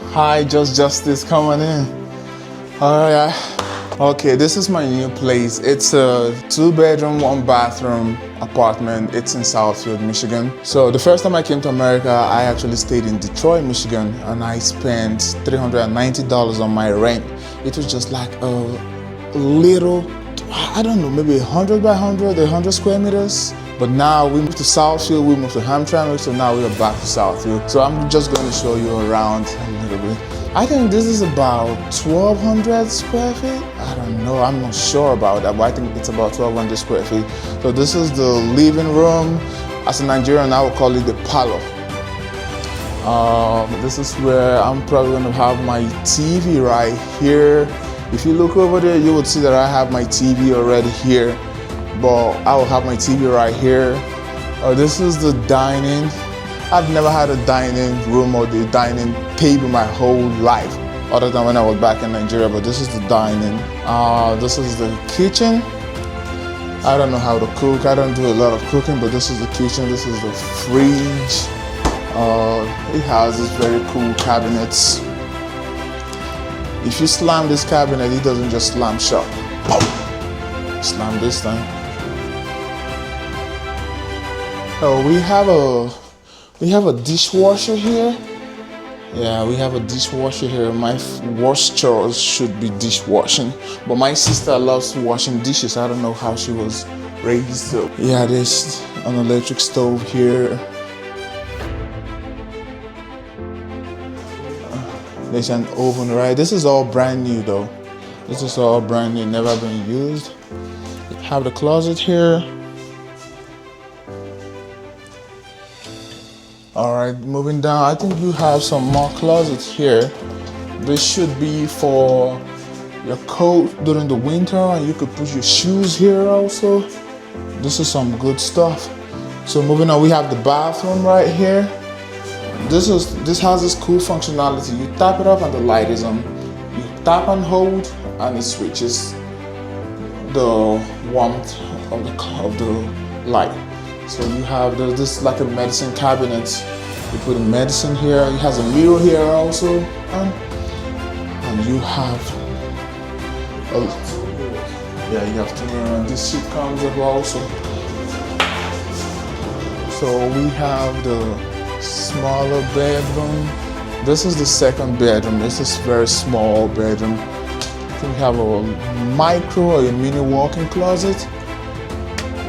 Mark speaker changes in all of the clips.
Speaker 1: Hi, Just Justice coming in. Alright. Okay, this is my new place. It's a 2-bedroom, 1-bathroom apartment. It's in Southfield, Michigan. So the first time I came to America, I actually stayed in Detroit, Michigan, and I spent $390 on my rent. It was just like a little, I don't know, maybe 100 by 100 square meters. But now we moved to Southfield, we moved to Hamtramck, so now we are back to Southfield. So I'm just going to show you around a little bit. I think this is about 1,200 square feet. I don't know, I'm not sure about that, but I think it's about 1,200 square feet. So this is the living room. As a Nigerian, I would call it the parlor. This is where I'm probably going to have my TV right here. If you look over there, you would see that I have my TV already here. But I will have my TV right here. This is the dining. I've never had a dining room or the dining table my whole life, other than when I was back in Nigeria, but this is the dining. This is the kitchen. I don't know how to cook. I don't do a lot of cooking, but this is the kitchen. This is the fridge. It has these very cool cabinets. If you slam this cabinet, it doesn't just slam shut. Slam this time. Oh, we have a dishwasher here. Yeah, we have a dishwasher here. My worst chores should be dishwashing, but my sister loves washing dishes. I don't know how she was raised. So yeah, there's an electric stove here. There's an oven, right? This is all brand new though. This is all brand new, never been used. Have the closet here. All right, moving down, I think you have some more closets here. This should be for your coat during the winter, and you could put your shoes here also. This is some good stuff. So moving on, we have the bathroom right here. This has this cool functionality. You tap it up and the light is on. You tap and hold and it switches the warmth of the light. So you have this like a medicine cabinet. You put a medicine here. It has a mirror here also, and you have you have two mirrors. This sheet comes up also. So we have the smaller bedroom. This is the second bedroom. This is very small bedroom. I think we have a micro or a mini walk-in closet.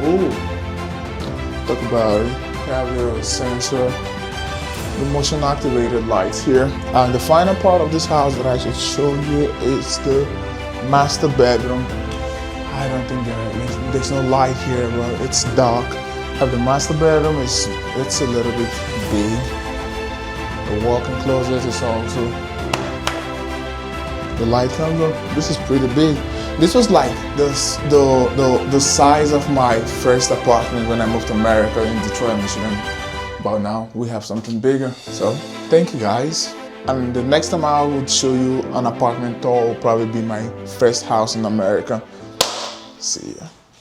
Speaker 1: Ooh. Talk about it. You have your sensor, the motion activated lights here. And the final part of this house that I should show you is the master bedroom. I don't think there's no light here, but it's dark. Have the master bedroom, it's a little bit big. The walk-in closet is also, the light comes up. This is pretty big. This was like the size of my first apartment when I moved to America in Detroit, Michigan. But now we have something bigger. So thank you guys. And the next time I will show you an apartment tour will probably be my first house in America. See ya.